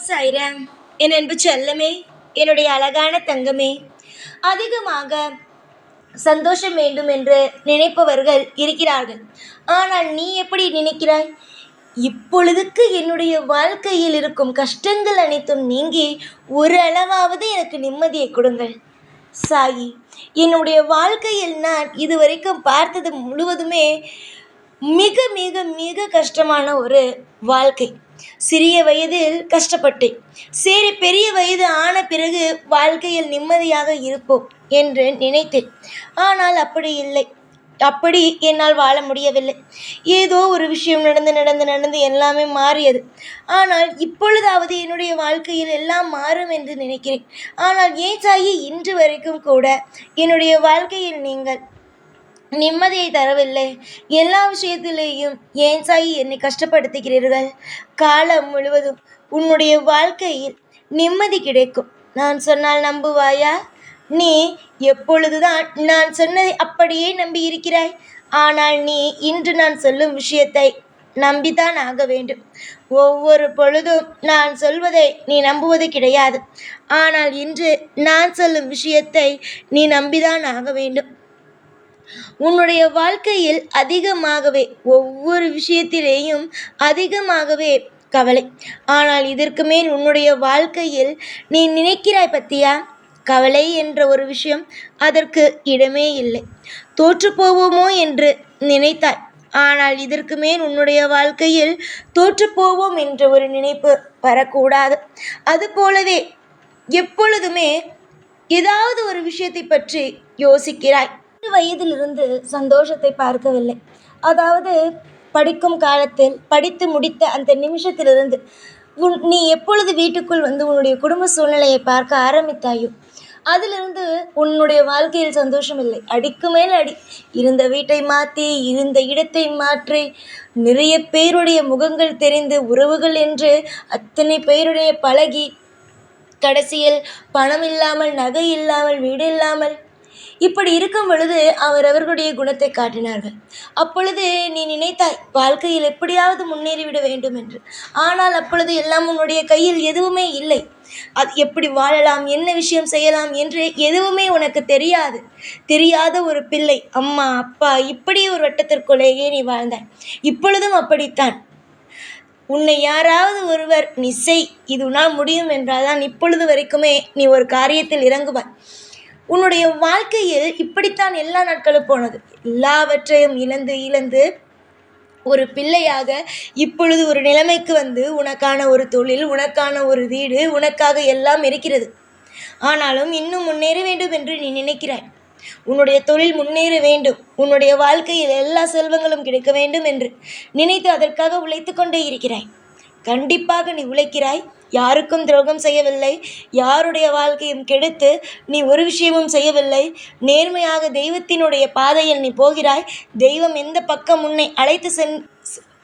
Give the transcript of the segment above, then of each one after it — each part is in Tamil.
சாய்ராம். என் அன்பு செல்லமே, என்னுடைய அழகான தங்கமே, அதிகமாக சந்தோஷம் வேண்டும் என்று நினைப்பவர்கள் இருக்கிறார்கள். ஆனால் நீ எப்படி நினைக்கிறாய்? இப்பொழுதுக்கு என்னுடைய வாழ்க்கையில் இருக்கும் கஷ்டங்கள் அனைத்தும் நீங்கி ஒரு அளவாவது எனக்கு நிம்மதியை கொடுங்கள் சாயி. என்னுடைய வாழ்க்கையில் நான் இதுவரைக்கும் பார்த்தது முழுவதுமே மிக மிக மிக கஷ்டமான ஒரு வாழ்க்கை. சிறிய வயதில் கஷ்டப்பட்டேன். சரி, பெரிய வயது ஆன பிறகு வாழ்க்கையில் நிம்மதியாக இருப்போம் என்று நினைத்தேன். ஆனால் அப்படி இல்லை. அப்படி என்னால் வாழ முடியவில்லை. ஏதோ ஒரு விஷயம் நடந்து நடந்து நடந்து எல்லாமே மாறியது. ஆனால் இப்பொழுதாவது என்னுடைய வாழ்க்கையில் எல்லாம் மாறும் என்று நினைக்கிறேன். ஆனால் ஏன் சாயி, இன்று வரைக்கும் கூட என்னுடைய வாழ்க்கையில் நீங்கள் நிம்மதியை தரவில்லை? எல்லா விஷயத்திலேயும் ஏன் சாயி என்னை கஷ்டப்படுத்துகிறீர்கள்? காலம் முழுவதும் உன்னுடைய வாழ்க்கையில் நிம்மதி கிடைக்கும். நான் சொன்னால் நம்புவாயா? நீ எப்பொழுதுதான் நான் சொன்னதை அப்படியே நம்பி இருக்கிறாய். ஆனால் நீ இன்று நான் சொல்லும் விஷயத்தை நம்பித்தான் ஆக வேண்டும். ஒவ்வொரு பொழுதும் நான் சொல்வதை நீ நம்புவது கிடையாது. ஆனால் இன்று நான் சொல்லும் விஷயத்தை நீ நம்பிதான் ஆக வேண்டும். உன்னுடைய வாழ்க்கையில் அதிகமாகவே ஒவ்வொரு விஷயத்திலேயும் அதிகமாகவே கவலை. ஆனால் இதற்கு மேல் உன்னுடைய வாழ்க்கையில் நீ நினைக்கிறாய் பத்தியா? கவலை என்ற ஒரு விஷயம், அதற்கு இடமே இல்லை. தோற்று போவோமோ என்று நினைத்தாய். ஆனால் இதற்கு மேல் உன்னுடைய வாழ்க்கையில் தோற்று போவோம் என்ற ஒரு நினைப்பு வரக்கூடாது. அதுபோலவே எப்பொழுதுமே ஏதாவது ஒரு விஷயத்தை பற்றி யோசிக்கிறாய். வயதிலிருந்து சந்தோஷத்தை பார்க்கவில்லை. அதாவது படிக்கும் காலத்தில் படித்து முடித்த அந்த நிமிஷத்திலிருந்து நீ எப்பொழுது வீட்டுக்குள் வந்து உன்னுடைய குடும்ப சூழ்நிலையை பார்க்க ஆரம்பித்தாயோ அதிலிருந்து உன்னுடைய வாழ்க்கையில் சந்தோஷம் இல்லை. அடிக்கு மேல் அடி. இருந்த வீட்டை மாற்றி, இருந்த இடத்தை மாற்றி, நிறைய பேருடைய முகங்கள் தெரிந்து, உறவுகள் என்று அத்தனை பேருடைய பழகி, கடைசியில் பணம் இல்லாமல், நகை இல்லாமல், வீடு இல்லாமல், இப்படி இருக்கும் பொழுது அவர்களுடைய குணத்தை காட்டினார்கள். அப்பொழுது நீ நினைத்தாய் வாழ்க்கையில் எப்படியாவது முன்னேறிவிட வேண்டும் என்று. ஆனால் அப்பொழுது எல்லாம் உன்னுடைய கையில் எதுவுமே இல்லை. அது எப்படி வாழலாம், என்ன விஷயம் செய்யலாம் என்று எதுவுமே உனக்கு தெரியாது. தெரியாத ஒரு பிள்ளை, அம்மா அப்பா இப்படி ஒரு வட்டத்திற்குள்ளேயே நீ வாழ்ந்தாய். இப்பொழுதும் அப்படித்தான். உன்னை யாராவது ஒருவர் நீ செய், இது உன்னால் முடியும் என்றால் தான் இப்பொழுது வரைக்குமே நீ ஒரு காரியத்தில் இறங்குவாய். உன்னுடைய வாழ்க்கையில் இப்படித்தான் எல்லா நாட்களும் போனது. எல்லாவற்றையும் இழந்து இழந்து ஒரு பிள்ளையாக இப்பொழுது ஒரு நிலைமைக்கு வந்து உனக்கான ஒரு தொழில், உனக்கான ஒரு வீடு, உனக்காக எல்லாம் இருக்கிறது. ஆனாலும் இன்னும் முன்னேற வேண்டும் என்று நீ நினைக்கிறாய். உன்னுடைய தொழில் முன்னேற வேண்டும், உன்னுடைய வாழ்க்கையில் எல்லா செல்வங்களும் கிடைக்க வேண்டும் என்று நினைத்து அதற்காக உழைத்து கொண்டே இருக்கிறாய். கண்டிப்பாக நீ உழைக்கிறாய். யாருக்கும் துரோகம் செய்யவில்லை. யாருடைய வாழ்க்கையும் கெடுத்து நீ ஒரு விஷயமும் செய்யவில்லை. நேர்மையாக தெய்வத்தினுடைய பாதையில் நீ போகிறாய். தெய்வம் எந்த பக்கம் உன்னை அழைத்து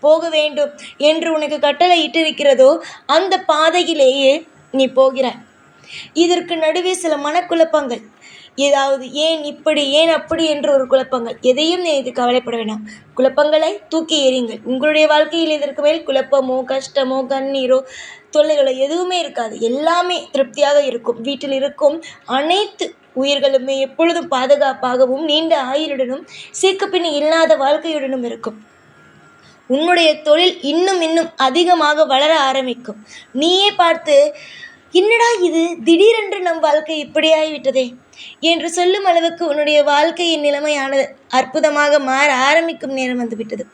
போக வேண்டும் என்று உனக்கு கட்டளை இட்டிருக்கிறதோ அந்த பாதையிலேயே நீ போகிறாய். இதற்கு நடுவே சில மனக்குழப்பங்கள், ஏதாவது ஏன் இப்படி ஏன் அப்படி என்று ஒரு குழப்பங்கள். எதையும் இது கவலைப்பட வேண்டாம். குழப்பங்களை தூக்கி எறியுங்கள். உங்களுடைய வாழ்க்கையில் இதற்கு மேல் குழப்பமோ, கஷ்டமோ, கண்ணீரோ, தொல்லைகளோ எதுவுமே இருக்காது. எல்லாமே திருப்தியாக இருக்கும். வீட்டில் இருக்கும் அனைத்து உயிர்களுமே எப்பொழுதும் பாதுகாப்பாகவும் நீண்ட ஆயுளுடனும் சீக்குப்பிணி இல்லாத வாழ்க்கையுடனும் இருக்கும். உன்னுடைய தொழில் இன்னும் இன்னும் அதிகமாக வளர ஆரம்பிக்கும். நீயே பார்த்து, என்னடா இது திடீரென்று நம் வாழ்க்கை இப்படியாகிவிட்டதே என்று சொல்லும் அளவுக்கு உன்னுடைய வாழ்க்கையின் நிலைமையானது அற்புதமாக மாற ஆரம்பிக்கும் நேரம் வந்துவிட்டது.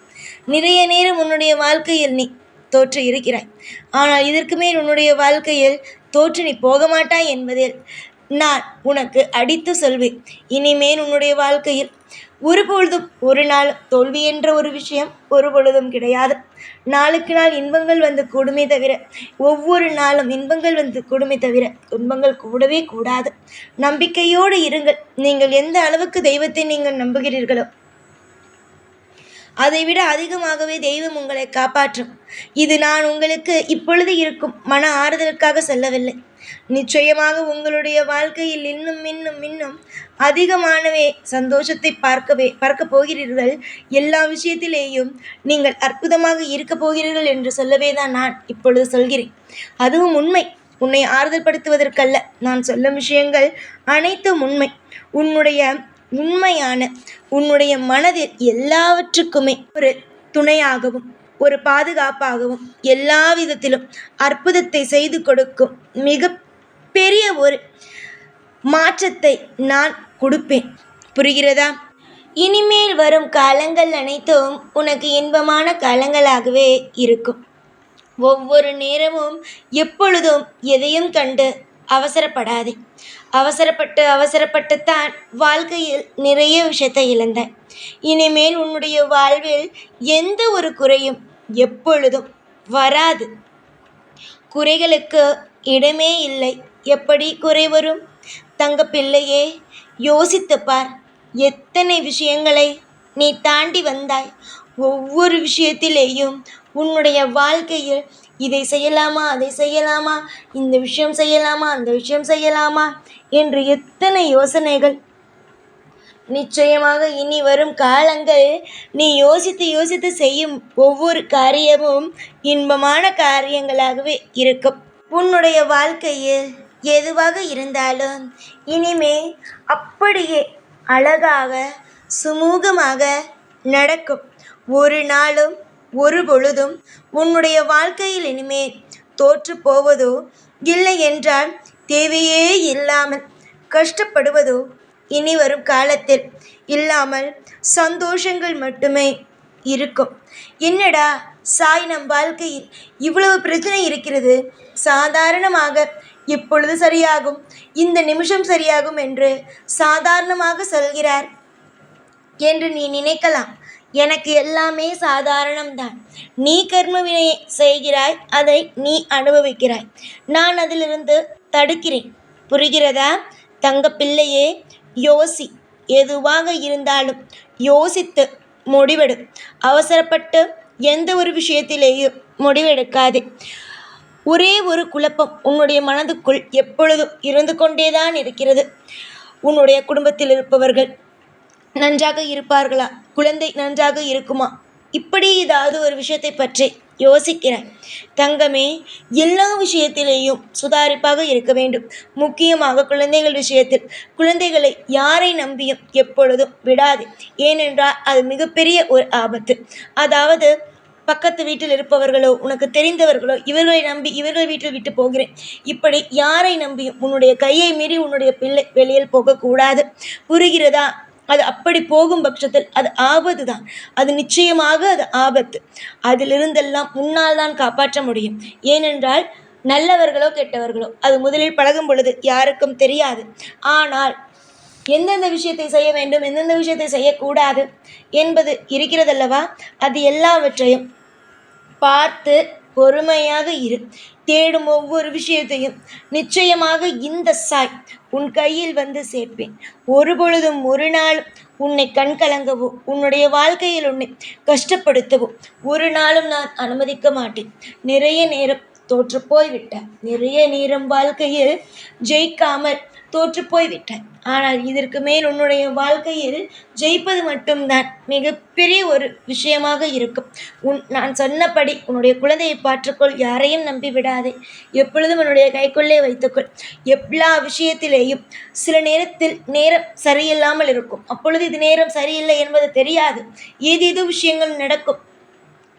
நிறைய நேரம் உன்னுடைய வாழ்க்கையில் நீ தோற்று இருக்கிறாய். ஆனால் இதற்கு மேல் உன்னுடைய வாழ்க்கையில் தோற்று நீ போக மாட்டாய் என்பதில் நான் உனக்கு அடித்து சொல்வேன். இனிமேல் உன்னுடைய வாழ்க்கையில் ஒரு பொழுதும் ஒரு நாள் தோல்வி என்ற ஒரு விஷயம் ஒரு பொழுதும் கிடையாது. நாளுக்கு நாள் இன்பங்கள் வந்து கூடுமே தவிர, ஒவ்வொரு நாளும் இன்பங்கள் வந்து கூடுமே தவிர துன்பங்கள் கூடவே கூடாது. நம்பிக்கையோடு இருங்கள். நீங்கள் எந்த அளவுக்கு தெய்வத்தை நீங்கள் நம்புகிறீர்களோ அதைவிட அதிகமாகவே தெய்வம் உங்களை காப்பாற்றும். இது நான் உங்களுக்கு இப்பொழுது இருக்கும் மன ஆறுதலுக்காக சொல்லவில்லை. நிச்சயமாக உங்களுடைய வாழ்க்கையில் இன்னும் இன்னும் இன்னும் அதிகமானவே சந்தோஷத்தை பார்க்க போகிறீர்கள். எல்லா விஷயத்திலேயும் நீங்கள் அற்புதமாக இருக்க போகிறீர்கள் என்று சொல்லவே தான் நான் இப்பொழுது சொல்கிறேன். அதுவும் உண்மை. உன்னை ஆறுதல் படுத்துவதற்கல்ல. நான் சொல்லும் விஷயங்கள் அனைத்தும் உண்மை. உன்னுடைய உண்மையான உன்னுடைய மனதில் எல்லாவற்றுக்குமே ஒரு துணையாகவும் ஒரு பாதுகாப்பாகவும் எல்லா விதத்திலும் அற்புதத்தை செய்து கொடுக்கும் மிக பெரிய ஒரு மாற்றத்தை நான் கொடுப்பேன். புரிகிறதா? இனிமேல் வரும் காலங்கள் அனைத்தும் உனக்கு இன்பமான காலங்களாகவே இருக்கும். ஒவ்வொரு நேரமும் எப்பொழுதும் எதையும் கண்டு அவசரப்படாதே. அவசரப்பட்டுத்தான் வாழ்க்கையில் நிறைய விஷயத்தை இழந்தாய். இனிமேல் உன்னுடைய வாழ்வில் எந்த ஒரு குறையும் எப்பொழுதும் வராது. குறைகளுக்கு இடமே இல்லை. எப்படி குறை வரும்? தங்கப்பிள்ளையே, யோசித்துப் பார். எத்தனை விஷயங்களை நீ தாண்டி வந்தாய். ஒவ்வொரு விஷயத்திலேயும் உன்னுடைய வாழ்க்கையில் இதை செய்யலாமா, அதை செய்யலாமா, இந்த விஷயம் செய்யலாமா, அந்த விஷயம் செய்யலாமா என்று எத்தனை யோசனைகள். நிச்சயமாக இனி வரும் காலங்கள் நீ யோசித்து யோசித்து செய்யும் ஒவ்வொரு காரியமும் இன்பமான காரியங்களாகவே இருக்கும். உன்னுடைய வாழ்க்கையில் எதுவாக இருந்தாலும் இனிமே அப்படியே அழகாக சுமூகமாக நடக்கும். ஒரு நாளும் ஒரு பொழுதும் உன்னுடைய வாழ்க்கையில் இனிமேல் தோற்று போவதோ இல்லை என்றால் தேவையே இல்லாமல் கஷ்டப்படுவதோ இனி வரும் காலத்தில் இல்லாமல் சந்தோஷங்கள் மட்டுமே இருக்கும். என்னடா சாய், நம் வாழ்க்கையில் இவ்வளவு பிரச்சனை இருக்கிறது, சாதாரணமாக இப்பொழுது சரியாகும், இந்த நிமிஷம் சரியாகும் என்று சாதாரணமாக சொல்கிறார் என்று நீ நினைக்கலாம். எனக்கு எல்லாமே சாதாரணம்தான். நீ கர்ம வினையை செய்கிறாய், அதை நீ அனுபவிக்கிறாய். நான் அதிலிருந்து தடுக்கிறேன். புரிகிறதா? தங்கப்பிள்ளையே, யோசி. எதுவாக இருந்தாலும் யோசித்து முடிவெடு. அவசரப்பட்டு எந்த ஒரு விஷயத்திலேயும் முடிவெடுக்காதே. ஒரே ஒரு குழப்பம் உன்னுடைய மனதுக்குள் எப்பொழுதும் இருந்து கொண்டேதான் இருக்கிறது. உன்னுடைய குடும்பத்தில் இருப்பவர்கள் நன்றாக இருப்பார்களா? குழந்தை நன்றாக இருக்குமா? இப்படி ஏதாவது ஒரு விஷயத்தை பற்றி யோசிக்கிறேன். தங்கமே, எல்லா விஷயத்திலேயும் சுதாரிப்பாக இருக்க வேண்டும். முக்கியமாக குழந்தைகள் விஷயத்தில். குழந்தைகளை யாரை நம்பியும் எப்பொழுதும் விடாது. ஏனென்றால் அது மிகப்பெரிய ஒரு ஆபத்து. அதாவது பக்கத்து வீட்டில் இருப்பவர்களோ உனக்கு தெரிந்தவர்களோ இவர்களை நம்பி இவர்கள் வீட்டில் விட்டு போகிறேன், இப்படி யாரை நம்பியும் உன்னுடைய கையை மீறி உன்னுடைய பிள்ளை வெளியில் போகக்கூடாது. புரிகிறதா? அது அப்படி போகும் பட்சத்தில் அது ஆபத்து தான். அது நிச்சயமாக அது ஆபத்து. அதிலிருந்தெல்லாம் உன்னால் தான் காப்பாற்ற முடியும். ஏனென்றால் நல்லவர்களோ கெட்டவர்களோ அது முதலில் பழகும் பொழுது யாருக்கும் தெரியாது. ஆனால் எந்தெந்த விஷயத்தை செய்ய வேண்டும், எந்தெந்த விஷயத்தை செய்யக்கூடாது என்பது இருக்கிறதல்லவா? அது எல்லாவற்றையும் பார்த்து பொறுமையாக இரு. தேடும் ஒவ்வொரு விஷயத்தையும் நிச்சயமாக இந்த சாய் உன் கையில் வந்து சேர்ப்பேன். ஒருபொழுதும் ஒரு நாளும் உன்னை கண்கலங்கவோ உன்னுடைய வாழ்க்கையில் உன்னை கஷ்டப்படுத்தவோ ஒரு நாளும் நான் அனுமதிக்க மாட்டேன். நிறைய நேரம் தோற்று போய்விட்டாய். நிறைய நேரம் வாழ்க்கையில் ஜெயிக்காமல் தோற்று போய்விட்டாய். ஆனால் இதற்கு மேல் உன்னுடைய வாழ்க்கையில் ஜெயிப்பது மட்டும்தான் மிகப்பெரிய ஒரு விஷயமாக இருக்கும். நான் சொன்னபடி உன்னுடைய குழந்தையை பார்த்துக்கொள். யாரையும் நம்பி விடாதே. எப்பொழுதும் உன்னுடைய கைக்குள்ளே வைத்துக்கொள். எல்லா விஷயத்திலேயும் சில நேரத்தில் நேரம் சரியில்லாமல் இருக்கும். அப்பொழுது இது நேரம் சரியில்லை என்பது தெரியாது. ஏதேதோ விஷயங்கள் நடக்கும்.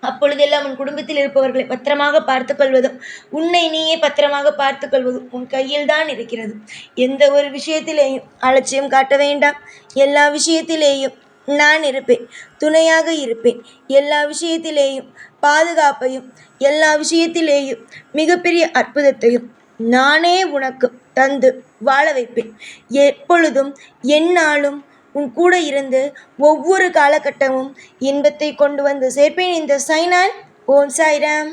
அப்பொழுதெல்லாம் உன் குடும்பத்தில் இருப்பவர்களை பத்திரமாக பார்த்து கொள்வதும் உன்னை நீயே பத்திரமாக பார்த்து கொள்வதும் உன் கையில் தான் இருக்கிறது. எந்த ஒரு விஷயத்திலேயும் அலட்சியம் காட்ட வேண்டாம். எல்லா விஷயத்திலேயும் நான் இருப்பேன், துணையாக இருப்பேன். எல்லா விஷயத்திலேயும் பாதுகாப்பையும் எல்லா விஷயத்திலேயும் மிகப்பெரிய அற்புதத்தையும் நானே உனக்கு தந்து வாழ வைப்பேன். எப்பொழுதும் எந்நாளும் உன் கூட இருந்து ஒவ்வொரு காலகட்டமும் இன்பத்தை கொண்டு வந்து சேர்ப்பேன். இந்த சாய்நாள். ஓம் சாய்ராம்.